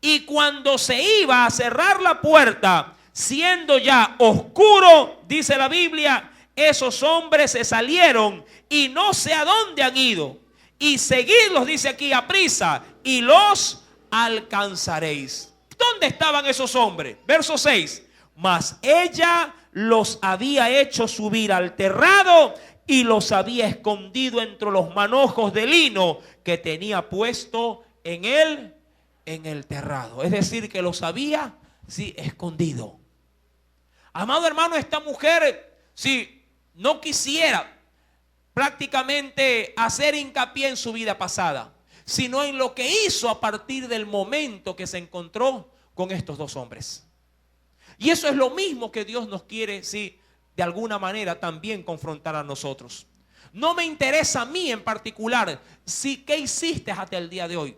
Y cuando se iba a cerrar la puerta, siendo ya oscuro, dice la Biblia, esos hombres se salieron y no sé a dónde han ido. Y seguidlos, dice aquí, a prisa, y los alcanzaréis. ¿Dónde estaban esos hombres? Verso 6. Mas ella los había hecho subir al terrado y los había escondido entre los manojos de lino que tenía puesto en el terrado. Es decir, que los había, sí, escondido. Amado hermano, esta mujer, si no quisiera prácticamente hacer hincapié en su vida pasada, sino en lo que hizo a partir del momento que se encontró con estos 2 hombres. Y eso es lo mismo que Dios nos quiere, sí, de alguna manera también confrontar a nosotros. No me interesa a mí en particular, sí, qué hiciste hasta el día de hoy.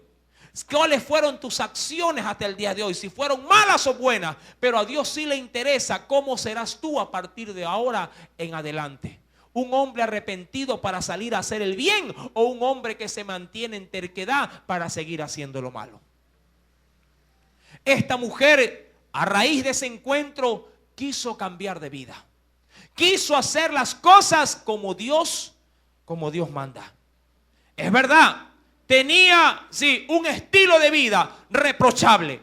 ¿Cuáles fueron tus acciones hasta el día de hoy? Si fueron malas o buenas. Pero a Dios sí le interesa cómo serás tú a partir de ahora en adelante. ¿Un hombre arrepentido para salir a hacer el bien o un hombre que se mantiene en terquedad para seguir haciendo lo malo? Esta mujer, a raíz de ese encuentro, quiso cambiar de vida. Quiso hacer las cosas como Dios manda. Es verdad, tenía, sí, un estilo de vida reprochable.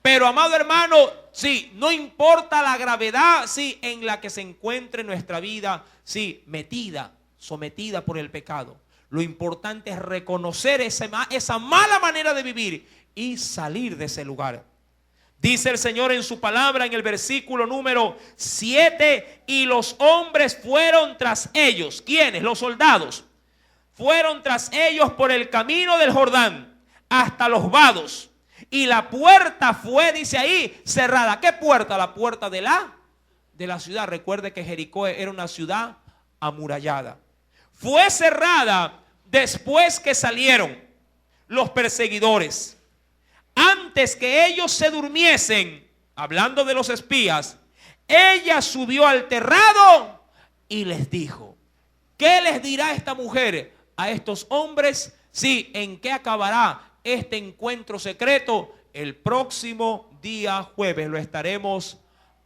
Pero, amado hermano, sí, no importa la gravedad, sí, en la que se encuentre nuestra vida, sí, sometida por el pecado. Lo importante es reconocer esa mala manera de vivir y salir de ese lugar. Dice el Señor en su palabra en el versículo número 7: y los hombres fueron tras ellos. ¿Quiénes? Los soldados. Fueron tras ellos por el camino del Jordán hasta los vados. Y la puerta fue, dice ahí, cerrada. ¿Qué puerta? La puerta de la ciudad. Recuerde que Jericó era una ciudad amurallada. Fue cerrada después que salieron los perseguidores. Antes que ellos se durmiesen, hablando de los espías, ella subió al terrado y les dijo: ¿qué les dirá esta mujer a estos hombres? Sí, ¿en qué acabará este encuentro secreto? El próximo día jueves lo estaremos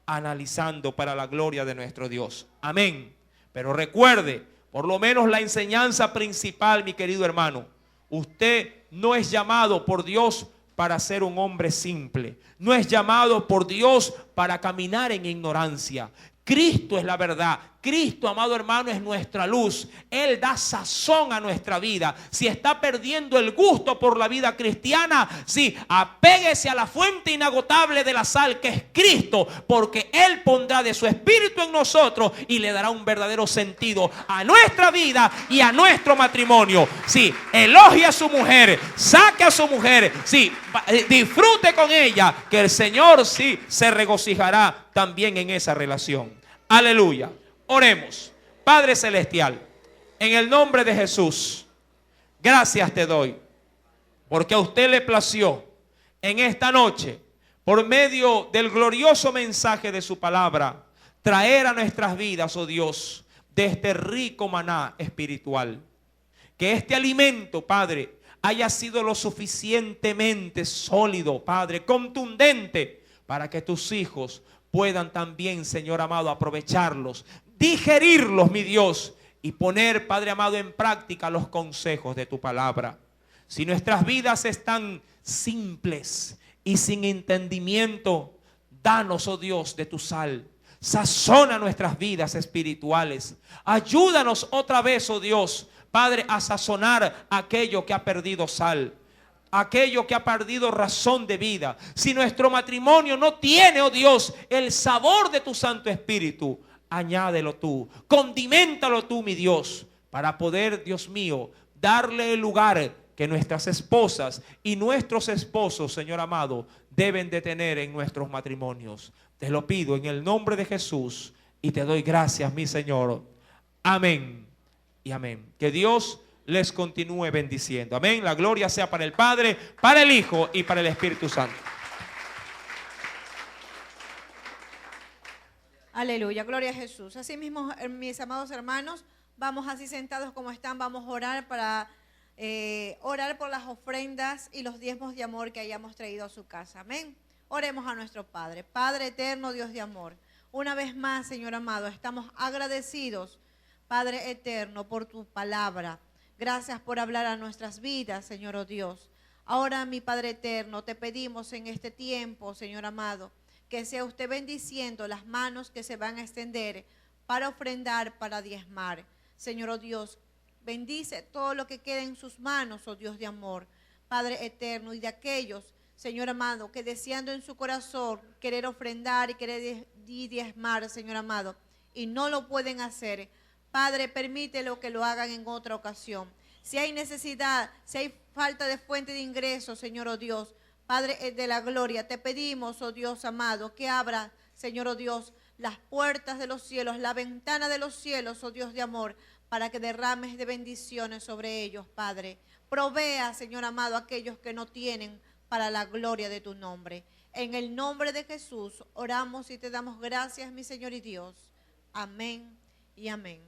analizando para la gloria de nuestro Dios. Amén. Pero recuerde, por lo menos la enseñanza principal, mi querido hermano: usted no es llamado por Dios para ser un hombre simple. No es llamado por Dios para caminar en ignorancia. Cristo es la verdad. Cristo, amado hermano, es nuestra luz. Él da sazón a nuestra vida. Si está perdiendo el gusto por la vida cristiana, sí, apéguese a la fuente inagotable de la sal, que es Cristo, porque Él pondrá de su espíritu en nosotros y le dará un verdadero sentido a nuestra vida y a nuestro matrimonio. Sí, elogie a su mujer, saque a su mujer, sí, disfrute con ella, que el Señor sí se regocijará también en esa relación. Aleluya. Oremos. Padre celestial, en el nombre de Jesús, gracias te doy, porque a usted le plació en esta noche, por medio del glorioso mensaje de su palabra, traer a nuestras vidas, oh Dios, de este rico maná espiritual. Que este alimento, Padre, haya sido lo suficientemente sólido, Padre, contundente, para que tus hijos puedan también, Señor amado, aprovecharlos, digerirlos, mi Dios, y poner, Padre amado, en práctica los consejos de tu palabra. Si nuestras vidas están simples y sin entendimiento, danos, oh Dios, de tu sal. Sazona nuestras vidas espirituales. Ayúdanos otra vez, oh Dios, Padre, a sazonar aquello que ha perdido sal, aquello que ha perdido razón de vida. Si nuestro matrimonio no tiene, oh Dios, el sabor de tu Santo Espíritu, añádelo tú, condiméntalo tú, mi Dios, para poder, Dios mío, darle el lugar que nuestras esposas y nuestros esposos, Señor amado, deben de tener en nuestros matrimonios. Te lo pido en el nombre de Jesús y te doy gracias, mi Señor. Amén y amén. Que Dios les continúe bendiciendo. Amén. La gloria sea para el Padre, para el Hijo y para el Espíritu Santo. Aleluya, gloria a Jesús. Así mismo, mis amados hermanos, vamos así sentados como están, vamos a orar para orar por las ofrendas y los diezmos de amor que hayamos traído a su casa. Amén. Oremos a nuestro Padre. Padre eterno, Dios de amor. Una vez más, Señor amado, estamos agradecidos, Padre eterno, por tu palabra. Gracias por hablar a nuestras vidas, Señor, oh Dios. Ahora, mi Padre eterno, te pedimos en este tiempo, Señor amado, que sea usted bendiciendo las manos que se van a extender para ofrendar, para diezmar. Señor, oh Dios, bendice todo lo que quede en sus manos, oh Dios de amor, Padre eterno, y de aquellos, Señor amado, que deseando en su corazón querer ofrendar y querer diezmar, Señor amado, y no lo pueden hacer. Padre, permítelo que lo hagan en otra ocasión. Si hay necesidad, si hay falta de fuente de ingresos, Señor, oh Dios, Padre de la gloria, te pedimos, oh Dios amado, que abra, Señor, oh Dios, las puertas de los cielos, la ventana de los cielos, oh Dios de amor, para que derrames de bendiciones sobre ellos, Padre. Provea, Señor amado, a aquellos que no tienen, para la gloria de tu nombre. En el nombre de Jesús oramos y te damos gracias, mi Señor y Dios. Amén y amén.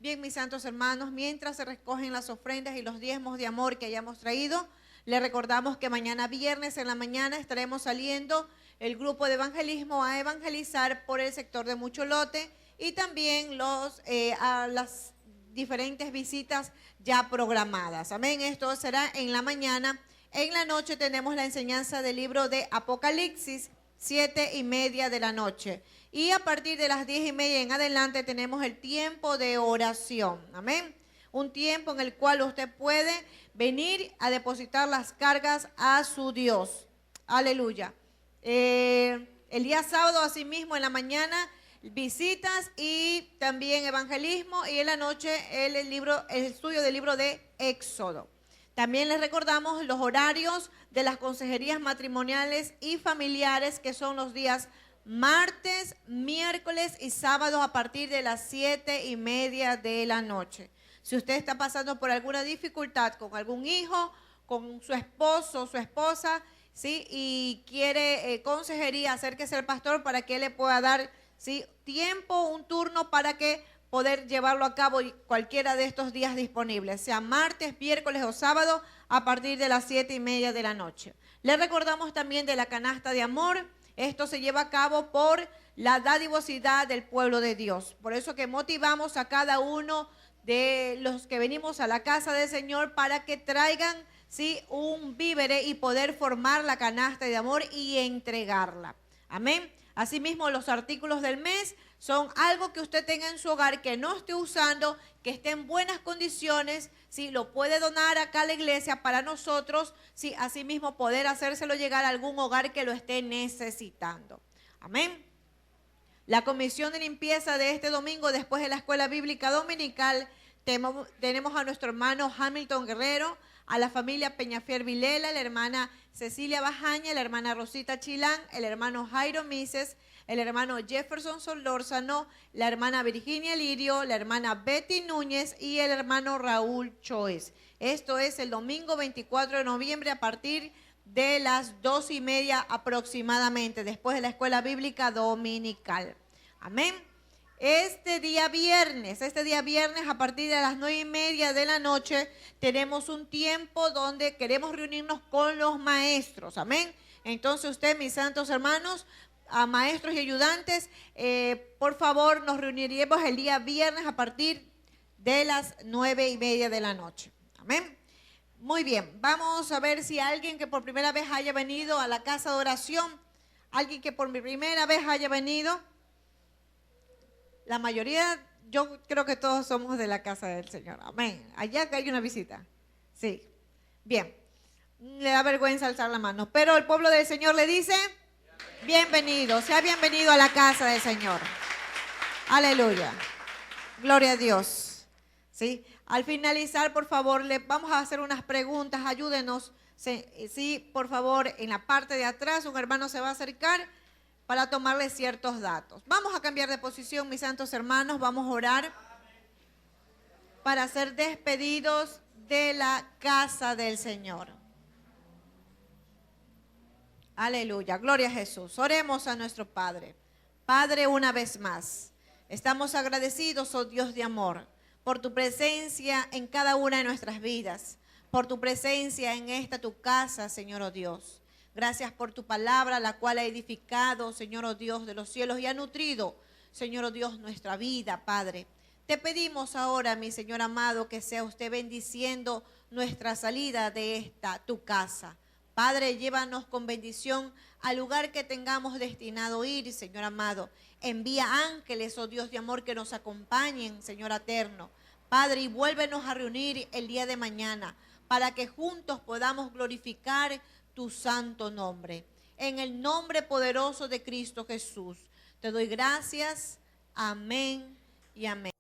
Bien, mis santos hermanos, mientras se recogen las ofrendas y los diezmos de amor que hayamos traído, les recordamos que mañana viernes en la mañana estaremos saliendo el grupo de evangelismo a evangelizar por el sector de Mucholote y también a las diferentes visitas ya programadas. Amén. Esto será en la mañana. En la noche tenemos la enseñanza del libro de Apocalipsis, 7:30 de la noche. Y a partir de las 10:30 en adelante tenemos el tiempo de oración. Amén. Un tiempo en el cual usted puede venir a depositar las cargas a su Dios. Aleluya. El día sábado, asimismo, en la mañana, visitas y también evangelismo. Y en la noche, el estudio del libro de Éxodo. También les recordamos los horarios de las consejerías matrimoniales y familiares, que son los días martes, miércoles y sábados a partir de las 7:30 de la noche. Si usted está pasando por alguna dificultad con algún hijo, con su esposo o su esposa, ¿sí?, y quiere consejería, acérquese al pastor para que él le pueda dar, ¿sí?, tiempo, un turno para que poder llevarlo a cabo cualquiera de estos días disponibles, sea martes, miércoles o sábado, a partir de las 7:30 de la noche. Le recordamos también de la canasta de amor. Esto se lleva a cabo por la dadivosidad del pueblo de Dios. Por eso que motivamos a cada uno de los que venimos a la casa del Señor para que traigan, ¿sí?, un vívere y poder formar la canasta de amor y entregarla. Amén. Asimismo, los artículos del mes son algo que usted tenga en su hogar que no esté usando, que esté en buenas condiciones, ¿sí? Lo puede donar acá a la iglesia para nosotros, ¿sí? Asimismo poder hacérselo llegar a algún hogar que lo esté necesitando. Amén. La comisión de limpieza de este domingo, después de la escuela bíblica dominical, tenemos a nuestro hermano Hamilton Guerrero, a la familia Peñafiel Vilela, la hermana Cecilia Bajaña, la hermana Rosita Chilán, el hermano Jairo Mises, el hermano Jefferson Solórzano, la hermana Virginia Lirio, la hermana Betty Núñez y el hermano Raúl Choes. Esto es el domingo 24 de noviembre a partir de las 2:30 aproximadamente, después de la escuela bíblica dominical. Amén. Este día viernes a partir de las 9:30 de la noche, tenemos un tiempo donde queremos reunirnos con los maestros. Amén. Entonces usted, mis santos hermanos, a maestros y ayudantes, por favor, nos reuniremos el día viernes a partir de las 9:30 de la noche. Amén. Muy bien, vamos a ver si alguien que por primera vez haya venido a la casa de oración, alguien que por primera vez haya venido, la mayoría, yo creo que todos somos de la casa del Señor. Amén. Allá que hay una visita. Sí. Bien. Le da vergüenza alzar la mano, pero el pueblo del Señor le dice: bienvenido, sea bienvenido a la casa del Señor. Aleluya. Gloria a Dios. ¿Sí? Al finalizar, por favor, le vamos a hacer unas preguntas. Ayúdenos. Sí, por favor, en la parte de atrás un hermano se va a acercar para tomarle ciertos datos. Vamos a cambiar de posición, mis santos hermanos. Vamos a orar para ser despedidos de la casa del Señor. Aleluya, gloria a Jesús. Oremos a nuestro Padre. Padre, una vez más, estamos agradecidos, oh Dios de amor, por tu presencia en cada una de nuestras vidas, por tu presencia en esta tu casa, Señor, oh Dios. Gracias por tu palabra, la cual ha edificado, Señor, oh Dios de los cielos, y ha nutrido, Señor, oh Dios, nuestra vida, Padre. Te pedimos ahora, mi Señor amado, que sea usted bendiciendo nuestra salida de esta tu casa. Padre, llévanos con bendición al lugar que tengamos destinado ir, Señor amado. Envía ángeles, oh Dios de amor, que nos acompañen, Señor eterno. Padre, y vuélvenos a reunir el día de mañana para que juntos podamos glorificar tu santo nombre. En el nombre poderoso de Cristo Jesús, te doy gracias. Amén y amén.